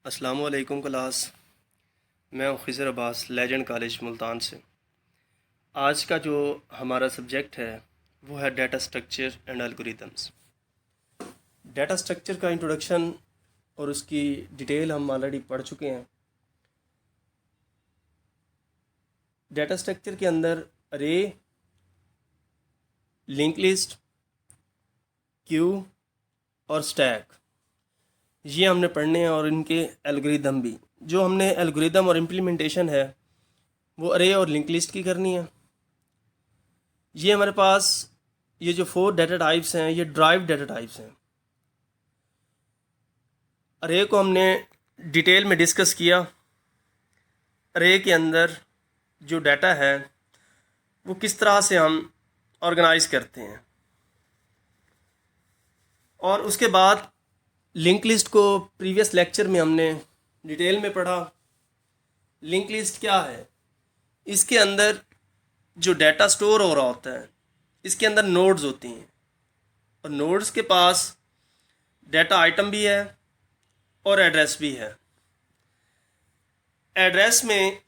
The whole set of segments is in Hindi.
अस्सलाम वालेकुम क्लास। मैं हूँ खिज़र अब्बास, लेजेंड कॉलेज मुल्तान से। आज का जो हमारा सब्जेक्ट है वो है data structure and algorithms. Data structure का इंट्रोडक्शन और उसकी डिटेल हम ऑलरेडी पढ़ चुके हैं। डाटा स्ट्रक्चर के अंदर अरे, लिंक लिस्ट, क्यू और स्टैक ये हमने पढ़ने हैं, और इनके एल्गोरिदम भी। जो हमने एल्गोरिदम और इम्प्लीमेंटेशन है वो अरे और लिंक लिस्ट की करनी है। ये हमारे पास ये जो 4 डाटा टाइप्स हैं ये ड्राइव डाटा टाइप्स हैं। अरे को हमने डिटेल में डिस्कस किया। अरे के अंदर जो डाटा है वो किस तरह से हम ऑर्गेनाइज करते हैं, और उसके बाद लिंक लिस्ट को प्रीवियस लेक्चर में हमने डिटेल में पढ़ा। लिंक लिस्ट क्या है? इसके अंदर जो डाटा स्टोर हो रहा होता है इसके अंदर नोड्स होती हैं, और नोड्स के पास डाटा आइटम भी है और एड्रेस भी है। एड्रेस में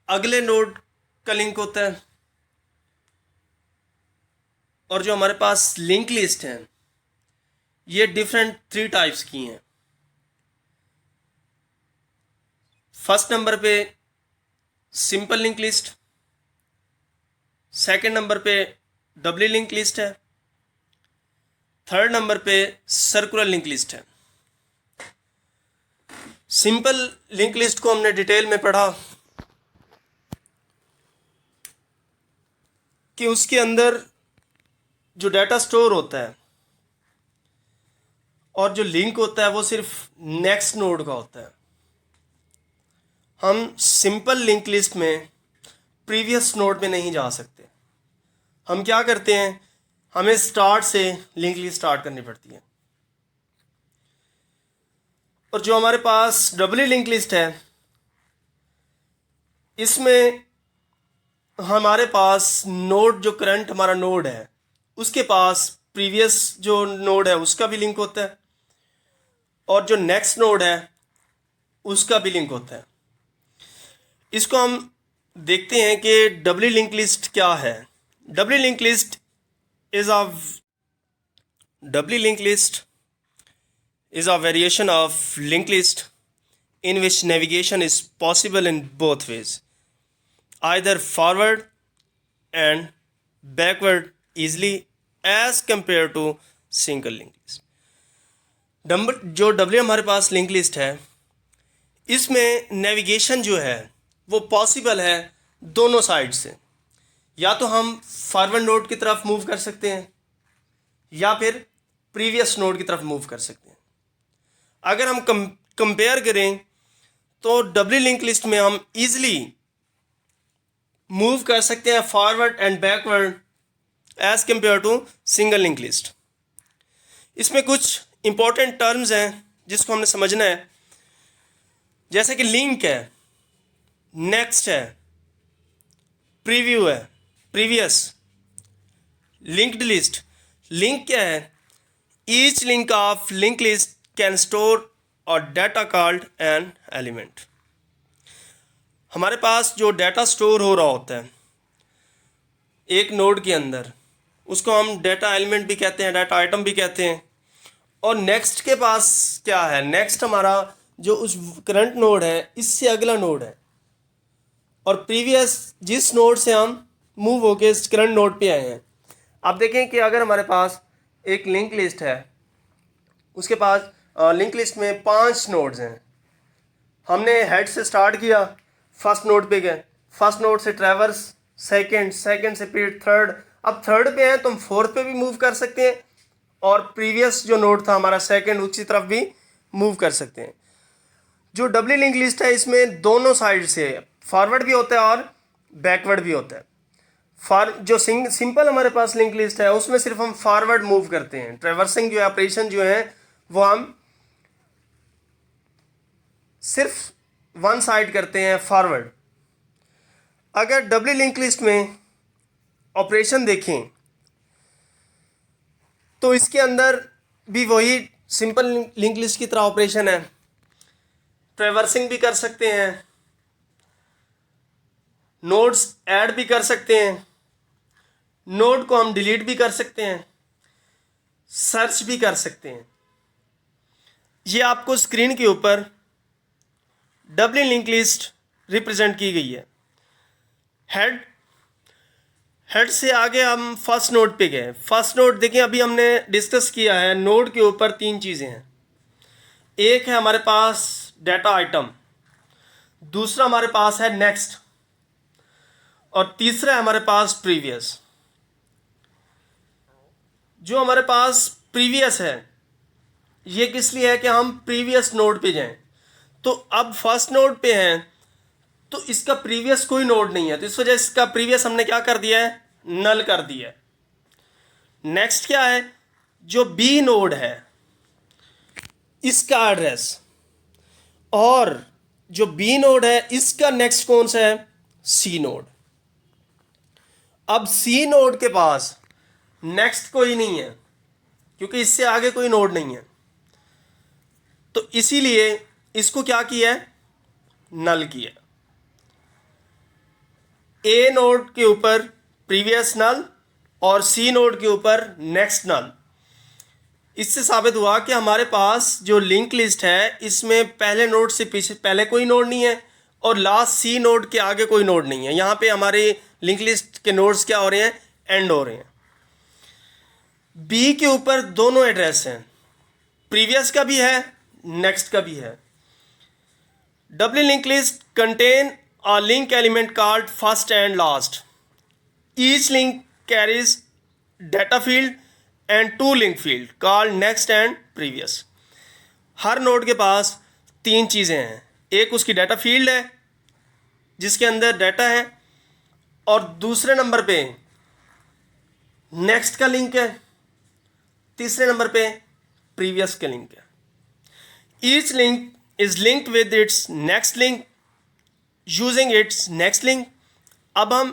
अगले नोड का लिंक होता है, और जो हमारे पास लिंक लिस्ट है ये डिफरेंट 3 टाइप्स की हैं। फर्स्ट नंबर पे simple link list, second number पे डबली लिंक लिस्ट है, थर्ड नंबर पे सर्कुलर लिंक लिस्ट है। सिंपल लिंक लिस्ट को हमने डिटेल में पढ़ा कि उसके अंदर जो डाटा स्टोर होता है और जो लिंक होता है वो सिर्फ नेक्स्ट नोड का होता है। हम सिंपल लिंक लिस्ट में प्रीवियस नोड में नहीं जा सकते। हम क्या करते हैं, हमें स्टार्ट से लिंक लिस्ट स्टार्ट करनी पड़ती है। और जो हमारे पास डबली लिंक लिस्ट है इसमें हमारे पास नोड, जो करंट हमारा नोड है उसके पास प्रीवियस जो नोड है उसका भी लिंक होता है, और जो नेक्स्ट नोड है उसका भी लिंक होता है। इसको हम देखते हैं कि डबली लिंक लिस्ट क्या है। Doubly link list is a doubly link list is a variation of linked list in which navigation is possible in both ways, either forward and backward easily as compared to single linked list. जो डब्ल्यू हमारे पास लिंक लिस्ट है इसमें नेविगेशन जो है वो पॉसिबल है दोनों साइड से। या तो हम फॉरवर्ड नोड की तरफ मूव कर सकते हैं या फिर प्रीवियस नोड की तरफ मूव कर सकते हैं। अगर हम कंपेयर करें तो डबली लिंक लिस्ट में हम इजीली मूव कर सकते हैं forward and backward as compare to single link list. इसमें कुछ इंपॉर्टेंट टर्म्स हैं जिसको हमने समझना है, जैसे कि लिंक है, नेक्स्ट है, प्रीव्यू है, प्रीवियस, लिंक्ड लिस्ट। लिंक क्या है? Each link of link list can store और डाटा कॉल्ड एन एलिमेंट। हमारे पास जो डाटा स्टोर हो रहा होता है एक नोड के अंदर उसको हम डाटा एलिमेंट भी कहते हैं, डाटा आइटम भी कहते हैं। और नेक्स्ट के पास क्या है? नेक्स्ट हमारा जो उस करंट नोड है इससे अगला नोड है, और प्रीवियस जिस नोड से हम मूव होके इस करंट नोड पे आए हैं। आप देखें कि अगर हमारे पास एक लिंक लिस्ट है, उसके पास लिंक लिस्ट में 5 नोड्स हैं। हमने हेड से स्टार्ट किया, फर्स्ट नोड पे गए, फर्स्ट नोड से ट्रैवर्स, सेकंड, सेकंड से फिर थर्ड। अब थर्ड पे हैं तो हम फोर्थ पे भी मूव कर सकते हैं, और प्रीवियस जो नोड था हमारा सेकंड उसी तरफ भी मूव कर सकते हैं। जो डबली लिंक लिस्ट है इसमें दोनों साइड से फॉरवर्ड भी होता है और बैकवर्ड भी होता है। जो सिंपल हमारे पास लिंक लिस्ट है उसमें सिर्फ हम फॉरवर्ड मूव करते हैं। ट्रैवर्सिंग जो है, ऑपरेशन जो है वो हम सिर्फ वन साइड करते हैं, फॉरवर्ड। अगर डबली लिंक लिस्ट में ऑपरेशन देखें तो इसके अंदर भी वही सिंपल लिंक लिस्ट की तरह ऑपरेशन है। ट्रेवर्सिंग भी कर सकते हैं, नोड्स ऐड भी कर सकते हैं, नोड को हम डिलीट भी कर सकते हैं, सर्च भी कर सकते हैं। ये आपको स्क्रीन के ऊपर डबल लिंक लिस्ट रिप्रेजेंट की गई है। हेड से आगे हम फर्स्ट नोड पे गए। फर्स्ट नोड देखिए, अभी हमने डिस्कस किया है नोड के ऊपर तीन चीज़ें हैं। एक है हमारे पास डाटा आइटम, दूसरा हमारे पास है नेक्स्ट, और तीसरा है हमारे पास प्रीवियस। जो हमारे पास प्रीवियस है ये किस लिए है कि हम प्रीवियस नोड पे जाएं। तो अब फर्स्ट नोड पे हैं तो इसका प्रीवियस कोई नोड नहीं है, तो इस वजह से इसका प्रीवियस हमने क्या कर दिया है, नल कर दिया है। नेक्स्ट क्या है, जो बी नोड है इसका एड्रेस, और जो बी नोड है इसका नेक्स्ट कौन सा है, सी नोड। अब सी नोड के पास नेक्स्ट कोई नहीं है क्योंकि इससे आगे कोई नोड नहीं है, तो इसीलिए इसको क्या किया है, नल किया। ए नोड के ऊपर प्रीवियस नल और सी नोड के ऊपर नेक्स्ट नल। इससे साबित हुआ कि हमारे पास जो लिंक लिस्ट है इसमें पहले नोड से पीछे पहले कोई नोड नहीं है और लास्ट सी नोड के आगे कोई नोड नहीं है। यहाँ पे हमारे लिंक लिस्ट के नोड्स क्या हो रहे हैं, एंड हो रहे हैं। बी के ऊपर दोनों एड्रेस हैं, प्रीवियस का भी है, नेक्स्ट का भी है। Double link list contain a link element called first and last. Each link carries data field and two link field called next and previous. Her node के पास तीन चीज़ें हैं, एक उसकी डाटा फील्ड है जिसके अंदर डाटा है, और दूसरे नंबर पे नेक्स्ट का लिंक है, तीसरे नंबर पे प्रीवियस का लिंक है। Each link is linked with it's next link using it's next link. अब हम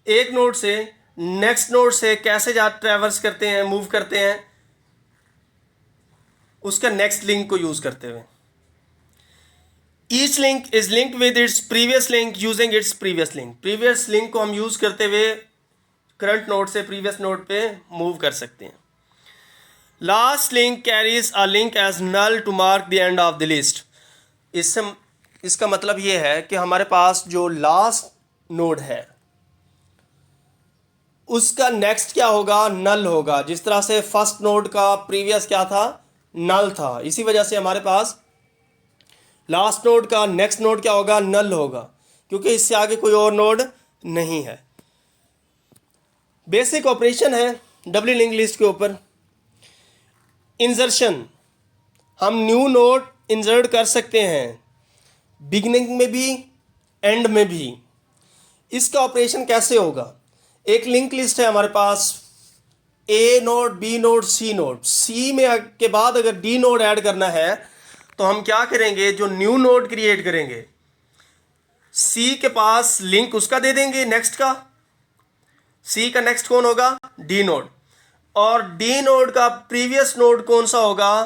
एक नोड से नेक्स्ट नोड से कैसे ट्रैवर्स करते हैं, मूव करते हैं, उसका नेक्स्ट लिंक को यूज करते हुए। Each link is linked with its previous link using its previous link. Previous link को हम यूज करते हुए करंट नोड से प्रीवियस नोड पे मूव कर सकते हैं। Last link carries a link as null to mark the end of the list. इसका मतलब ये है कि हमारे पास जो लास्ट नोड है उसका नेक्स्ट क्या होगा, नल होगा। जिस तरह से फर्स्ट नोड का प्रीवियस क्या था, नल था, इसी वजह से हमारे पास लास्ट नोड का नेक्स्ट नोड क्या होगा, नल होगा, क्योंकि इससे आगे कोई और नोड नहीं है। बेसिक ऑपरेशन है डबल लिंक लिस्ट के ऊपर। इंसर्शन, हम न्यू नोड इंसर्ट कर सकते हैं बिगिनिंग में भी एंड में भी। इसका ऑपरेशन कैसे होगा, एक लिंक लिस्ट है हमारे पास, ए नोड, बी नोड, सी नोड। सी में के बाद अगर डी नोड ऐड करना है तो हम क्या करेंगे, जो न्यू नोड क्रिएट करेंगे सी के पास लिंक उसका दे देंगे नेक्स्ट का। सी का नेक्स्ट कौन होगा, डी नोड, और डी नोड का प्रीवियस नोड कौन सा होगा,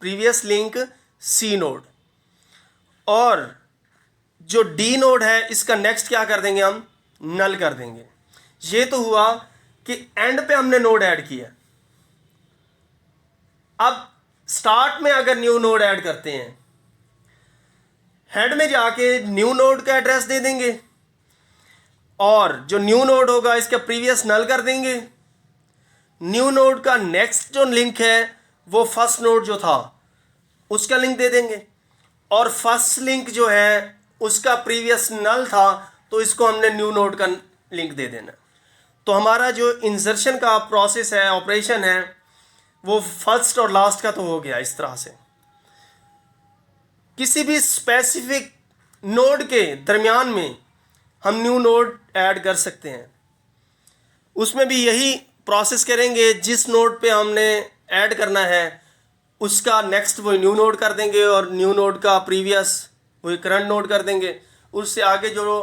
प्रीवियस लिंक सी नोड। और जो डी नोड है इसका नेक्स्ट क्या कर देंगे, हम नल कर देंगे। ये तो हुआ कि एंड पे हमने नोड ऐड किया। अब स्टार्ट में अगर न्यू नोड ऐड करते हैं, हेड में जाके न्यू नोड का एड्रेस दे देंगे और जो न्यू नोड होगा इसका प्रीवियस नल कर देंगे। न्यू नोड का नेक्स्ट जो लिंक है वो फर्स्ट नोड जो था उसका लिंक दे देंगे, और फर्स्ट लिंक जो है उसका प्रीवियस नल था तो इसको हमने न्यू नोड का लिंक दे देना। तो हमारा जो इंसर्शन का प्रोसेस है, ऑपरेशन है, वो फर्स्ट और लास्ट का तो हो गया। इस तरह से किसी भी स्पेसिफिक नोड के दरमियान में हम न्यू नोड ऐड कर सकते हैं। उसमें भी यही प्रोसेस करेंगे, जिस नोड पे हमने ऐड करना है उसका नेक्स्ट वही न्यू नोड कर देंगे और न्यू नोड का प्रीवियस वही करंट नोड कर देंगे। उससे आगे जो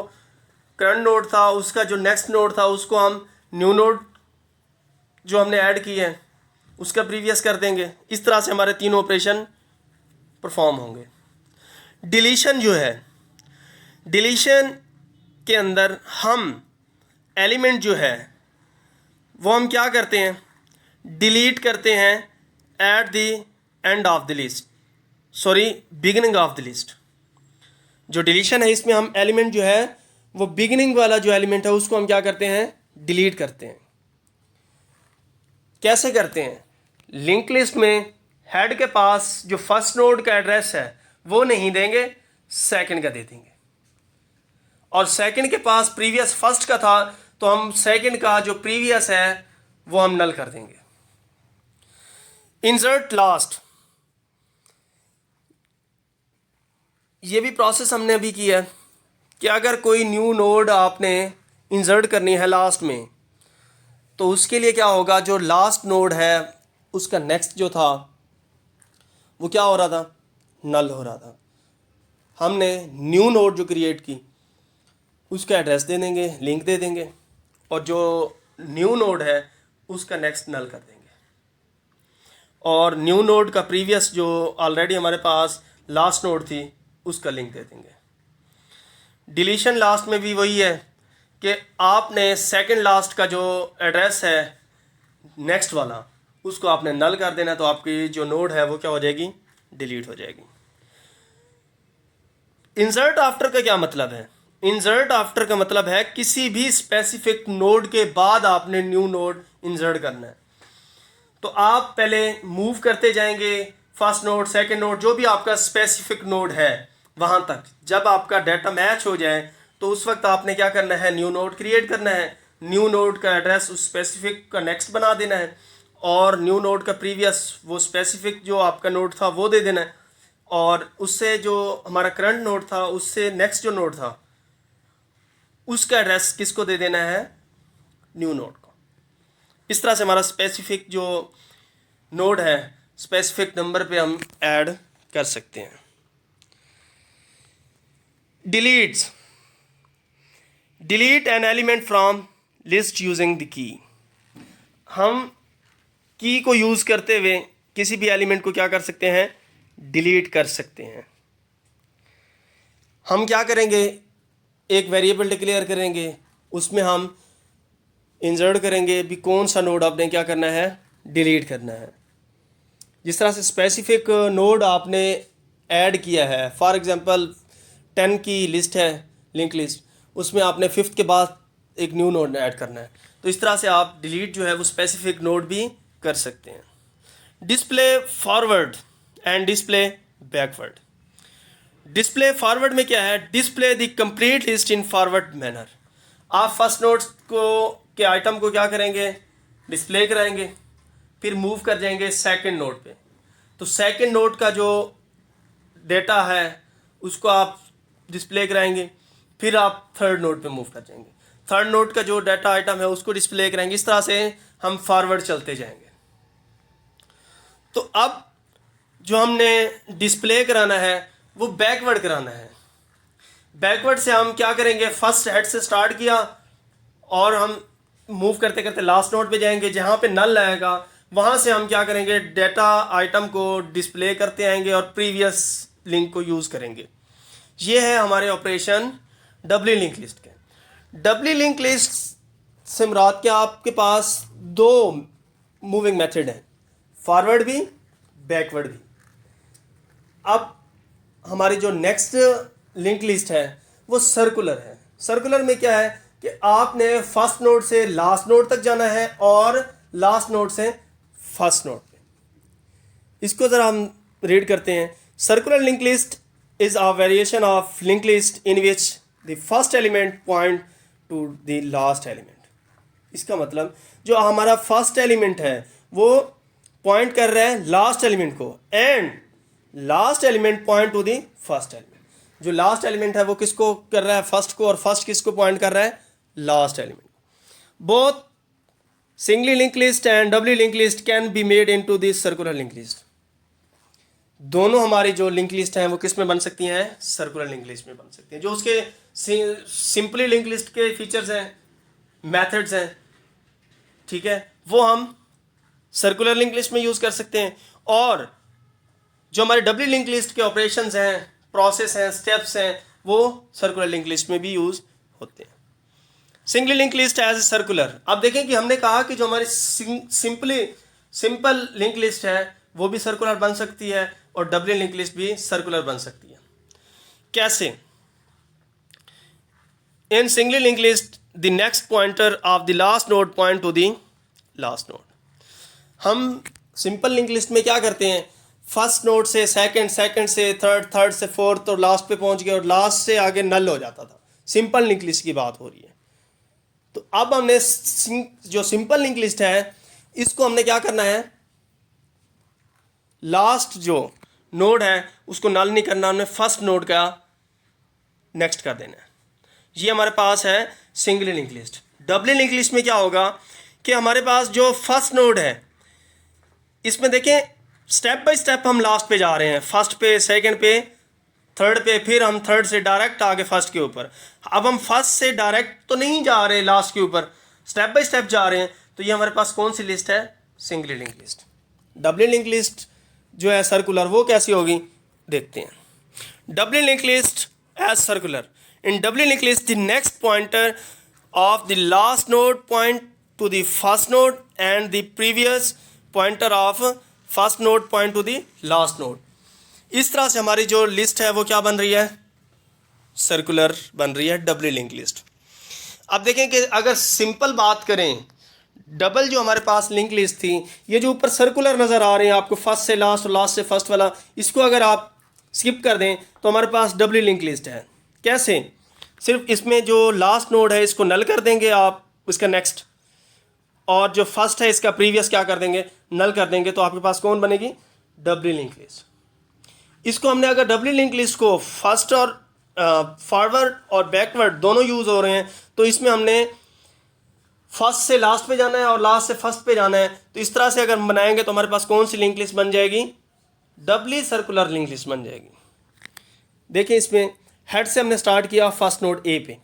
करंट नोड था उसका जो नेक्स्ट नोड था उसको हम न्यू नोड जो हमने ऐड की है उसका प्रीवियस कर देंगे। इस तरह से हमारे तीनों ऑपरेशन परफॉर्म होंगे। डिलीशन जो है, डिलीशन के अंदर हम एलिमेंट जो है वो हम क्या करते हैं, डिलीट करते हैं at the end of the list, sorry beginning of the list. जो डिलीशन है इसमें हम एलिमेंट जो है वो बिगिनिंग वाला जो एलिमेंट है उसको हम क्या करते हैं, डिलीट करते हैं। कैसे करते हैं, लिंक लिस्ट में हेड के पास जो फर्स्ट नोड का एड्रेस है वो नहीं देंगे, सेकंड का दे देंगे, और सेकंड के पास प्रीवियस फर्स्ट का था तो हम सेकंड का जो प्रीवियस है वो हम नल कर देंगे। इंसर्ट लास्ट, ये भी प्रोसेस हमने अभी किया है कि अगर कोई न्यू नोड आपने इंसर्ट करनी है लास्ट में, तो उसके लिए क्या होगा, जो लास्ट नोड है उसका नेक्स्ट जो था वो क्या हो रहा था, नल हो रहा था। हमने न्यू नोड जो क्रिएट की उसका एड्रेस दे देंगे, लिंक दे देंगे, और जो न्यू नोड है उसका नेक्स्ट नल कर देंगे, और न्यू नोड का प्रीवियस जो ऑलरेडी हमारे पास लास्ट नोड थी उसका लिंक दे देंगे। डिलीशन लास्ट में भी वही है कि आपने सेकंड लास्ट का जो एड्रेस है नेक्स्ट वाला उसको आपने नल कर देना, तो आपकी जो नोड है वो क्या हो जाएगी, डिलीट हो जाएगी। इंसर्ट आफ्टर का क्या मतलब है, इंसर्ट आफ्टर का मतलब है किसी भी स्पेसिफिक नोड के बाद आपने न्यू नोड इंसर्ट करना है। तो आप पहले मूव करते जाएंगे फर्स्ट नोड सेकंड नोड जो भी आपका स्पेसिफिक नोड है वहाँ तक। जब आपका डाटा मैच हो जाए तो उस वक्त आपने क्या करना है, न्यू नोड क्रिएट करना है, न्यू नोड का एड्रेस उस स्पेसिफिक का नेक्स्ट बना देना है, और न्यू नोड का प्रीवियस वो स्पेसिफिक जो आपका नोड था वो दे देना है, और उससे जो हमारा करंट नोड था उससे नेक्स्ट जो नोड था उसका एड्रेस किसको दे देना है, न्यू नोड को। इस तरह से हमारा स्पेसिफिक जो नोड है स्पेसिफिक नंबर पे हम ऐड कर सकते हैं। Deletes, delete an element from list using the key. हम की को यूज़ करते हुए किसी भी एलिमेंट को क्या कर सकते हैं, डिलीट कर सकते हैं। हम क्या करेंगे, एक वेरिएबल डिक्लेयर करेंगे, उसमें हम इंसर्ट करेंगे भी कौन सा नोड आपने क्या करना है, डिलीट करना है। जिस तरह से स्पेसिफिक नोड आपने ऐड किया है, फॉर एग्जांपल 10 की लिस्ट है लिंक लिस्ट, उसमें आपने 5th के बाद एक न्यू नोड ऐड करना है, तो इस तरह से आप डिलीट जो है वो स्पेसिफिक नोड भी कर सकते हैं। Display forward and display backward. Display forward में क्या है, display the complete list in forward manner. आप फर्स्ट नोड को के आइटम को क्या करेंगे, डिस्प्ले कराएंगे, फिर मूव कर जाएंगे सेकंड नोड पे, तो सेकंड नोड का जो डेटा है उसको आप डिस्प्ले कराएंगे, फिर आप थर्ड नोड पे मूव कर जाएंगे, थर्ड नोड का जो डाटा आइटम है उसको डिस्प्ले कराएंगे। इस तरह से हम फॉरवर्ड चलते जाएंगे। तो अब जो हमने डिस्प्ले कराना है वो बैकवर्ड कराना है। बैकवर्ड से हम क्या करेंगे, फर्स्ट हेड से स्टार्ट किया और हम मूव करते करते लास्ट नोड पे जाएंगे, जहाँ पे नल आएगा वहाँ से हम क्या करेंगे, डेटा आइटम को डिस्प्ले करते आएंगे और प्रीवियस लिंक को यूज़ करेंगे। ये है हमारे ऑपरेशन डब्ली लिंक लिस्ट के। डब्ली लिंक लिस्ट से मुराद क्या, आपके पास 2 मूविंग मेथड हैं, फॉरवर्ड भी बैकवर्ड भी। अब हमारी जो नेक्स्ट लिंक लिस्ट है वो सर्कुलर है। सर्कुलर में क्या है कि आपने फर्स्ट नोड से लास्ट नोड तक जाना है और लास्ट नोड से फर्स्ट नोड पे। इसको ज़रा हम रीड करते हैं। Circular link list is a variation of link list in which the first element point to the last element. इसका मतलब जो हमारा फर्स्ट एलिमेंट है वो पॉइंट कर रहा है लास्ट एलिमेंट को, and last element point to the first element. जो लास्ट एलिमेंट है वो किसको कर रहा है, फर्स्ट को, और फर्स्ट किसको पॉइंट कर रहा है, last element. Both singly link list and doubly link list can be made into this circular link list. दोनों हमारी जो लिंक लिस्ट हैं वो किस में बन सकती हैं, सर्कुलर लिंक लिस्ट में बन सकती हैं। जो उसके सिंपली लिंक लिस्ट के फीचर्स हैं, मेथड्स हैं, ठीक है, वो हम सर्कुलर लिंक लिस्ट में यूज़ कर सकते हैं। और जो हमारे डबली लिंक लिस्ट के ऑपरेशंस हैं, प्रोसेस हैं, स्टेप्स हैं, वो सर्कुलर लिंक लिस्ट में भी यूज़ होते हैं। Single link list as a circular. अब देखें कि हमने कहा कि जो हमारी सिंपल लिंक लिस्ट है वो भी सर्कुलर बन सकती है और डबल लिंक लिस्ट भी सर्कुलर बन सकती है। कैसे? In single link list the next pointer of the last node point to the last node. हम सिंपल लिंक लिस्ट में क्या करते हैं, फर्स्ट नोड से सेकंड, सेकंड से थर्ड, थर्ड से फोर्थ और लास्ट पे पहुंच गए और लास्ट से आगे नल हो जाता था। सिंपल लिंक लिस्ट की बात हो रही है। तो अब हमने जो सिंपल लिंक लिस्ट है इसको हमने क्या करना है, लास्ट जो नोड है उसको नल नहीं करना, हमने फर्स्ट नोड का नेक्स्ट कर देना है। ये हमारे पास है single link list. Double link list में क्या होगा कि हमारे पास जो फर्स्ट नोड है इसमें देखें स्टेप बाय स्टेप हम लास्ट पे जा रहे हैं, फर्स्ट पे, सेकंड पे, थर्ड पे, फिर हम थर्ड से डायरेक्ट आगे फर्स्ट के ऊपर। अब हम फर्स्ट से डायरेक्ट तो नहीं जा रहे लास्ट के ऊपर, स्टेप बाय स्टेप जा रहे हैं। तो ये हमारे पास कौन सी लिस्ट है, single link list. Double link list जो है सर्कुलर, वो कैसी होगी देखते हैं। Double link list as circular. In double link list the next pointer of the last node point to the first node and the previous pointer of first node point to the last node. इस तरह से हमारी जो लिस्ट है वो क्या बन रही है, सर्कुलर बन रही है डबल लिंक लिस्ट। अब देखें कि अगर सिंपल बात करें, डबल जो हमारे पास लिंक लिस्ट थी, ये जो ऊपर सर्कुलर नज़र आ रहे हैं आपको, फर्स्ट से लास्ट और लास्ट से फर्स्ट वाला, इसको अगर आप स्किप कर दें तो हमारे पास डबल लिंक लिस्ट है। कैसे? सिर्फ इसमें जो लास्ट नोड है इसको नल कर देंगे आप, इसका नेक्स्ट, और जो फर्स्ट है इसका प्रीवियस क्या कर देंगे, नल कर देंगे, तो आपके पास कौन बनेगी, डबल लिंक लिस्ट। इसको हमने अगर डबल लिंक लिस्ट को फर्स्ट और फॉरवर्ड और बैकवर्ड दोनों यूज़ हो रहे हैं, तो इसमें हमने फर्स्ट से लास्ट पे जाना है और लास्ट से फर्स्ट पे जाना है। तो इस तरह से अगर हम बनाएंगे तो हमारे पास कौन सी लिंक लिस्ट बन जाएगी, डबली सर्कुलर लिंक लिस्ट बन जाएगी। देखिए इसमें हेड से हमने स्टार्ट किया फर्स्ट नोड ए पे,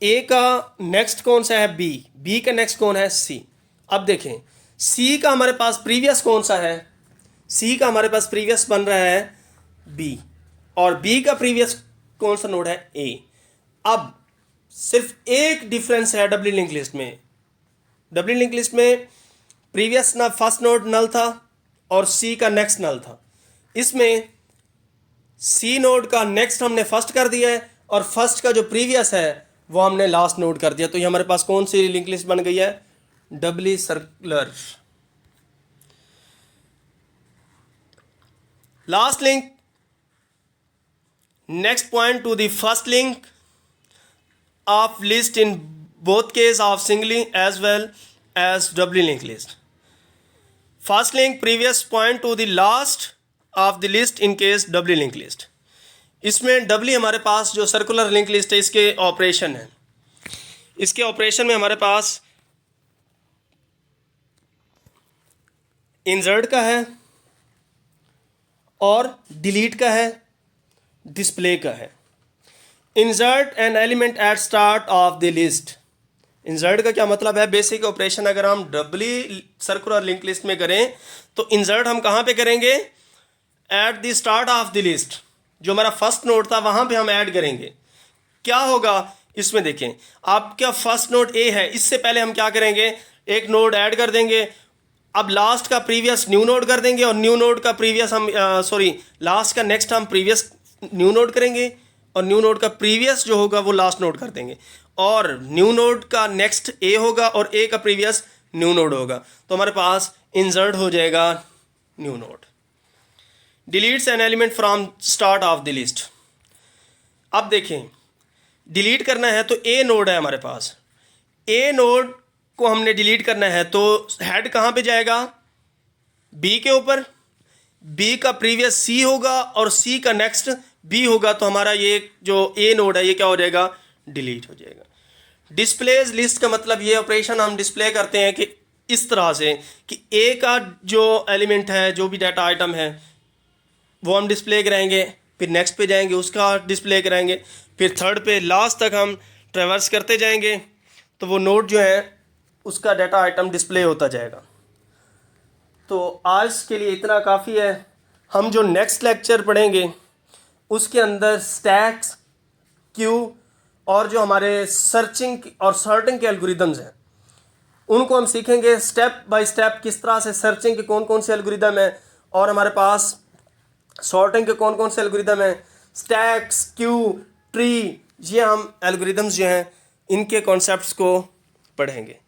ए का नेक्स्ट कौन सा है, बी, बी का नेक्स्ट कौन है, सी। अब देखें सी का हमारे पास प्रीवियस कौन सा है, सी का हमारे पास प्रीवियस बन रहा है बी, और बी का प्रीवियस कौन सा नोड है, ए। अब सिर्फ एक डिफरेंस है डबल लिंक लिस्ट में। डबल लिंक लिस्ट में प्रीवियस ना फर्स्ट नोड नल था और सी का नेक्स्ट नल था। इसमें सी नोड का नेक्स्ट हमने फर्स्ट कर दिया है और फर्स्ट का जो प्रीवियस है वो हमने लास्ट नोड कर दिया। तो ये हमारे पास कौन सी लिंक लिस्ट बन गई है, doubly circular. Last link next point to the first link of list in both case of singly as well as doubly linked list. First link previous point to the last of the list in case doubly linked list. इसमें डबली हमारे पास जो सर्कुलर लिंक लिस्ट है इसके ऑपरेशन है, इसके ऑपरेशन में हमारे पास इंसर्ट का है और डिलीट का है, डिस्प्ले का है। Insert an element at start of the list. Insert का क्या मतलब है, बेसिक ऑपरेशन अगर हम डबली सर्कुलर लिंक लिस्ट में करें तो इंसर्ट हम कहाँ पे करेंगे, at the start of the list. जो हमारा फर्स्ट नोड था वहाँ पे हम ऐड करेंगे। क्या होगा इसमें देखें, आपका फर्स्ट नोड ए है, इससे पहले हम क्या करेंगे, एक नोड ऐड कर देंगे। अब लास्ट का प्रीवियस न्यू नोड कर देंगे और न्यू नोड का प्रीवियस हम लास्ट का नेक्स्ट हम प्रीवियस न्यू नोड करेंगे और न्यू नोड का प्रीवियस जो होगा वो लास्ट नोड कर देंगे, और न्यू नोड का नेक्स्ट ए होगा और ए का प्रीवियस न्यू नोड होगा। तो हमारे पास इंसर्ट हो जाएगा new node. Deletes an element from start of the list. अब देखें डिलीट करना है तो ए नोड है हमारे पास, ए नोड को हमने डिलीट करना है तो हेड कहाँ पे जाएगा, बी के ऊपर। बी का प्रीवियस सी होगा और सी का नेक्स्ट बी होगा, तो हमारा ये जो ए नोड है ये क्या हो जाएगा, डिलीट हो जाएगा। डिस्प्लेज लिस्ट का मतलब ये ऑपरेशन हम डिस्प्ले करते हैं कि इस तरह से कि ए का जो एलिमेंट है, जो भी डाटा आइटम है वो हम डिस्प्ले कराएंगे, फिर नेक्स्ट पे जाएंगे उसका डिस्प्ले कराएंगे, फिर थर्ड पे लास्ट तक हम ट्रेवर्स करते जाएंगे, तो वो नोड जो है उसका डाटा आइटम डिस्प्ले होता जाएगा। तो आज के लिए इतना काफ़ी है। हम जो नेक्स्ट लेक्चर पढ़ेंगे उसके अंदर स्टैक्स, क्यू और जो हमारे सर्चिंग और सॉर्टिंग के एल्गोरिदम्स हैं उनको हम सीखेंगे स्टेप बाय स्टेप, किस तरह से सर्चिंग के कौन कौन से एल्गोरिदम हैं और हमारे पास सॉर्टिंग के कौन कौन से एल्गोरिदम हैं, स्टैक्स, क्यू, ट्री, ये हम एल्गोरिदम्स जो हैं इनके कॉन्सेप्ट्स को पढ़ेंगे।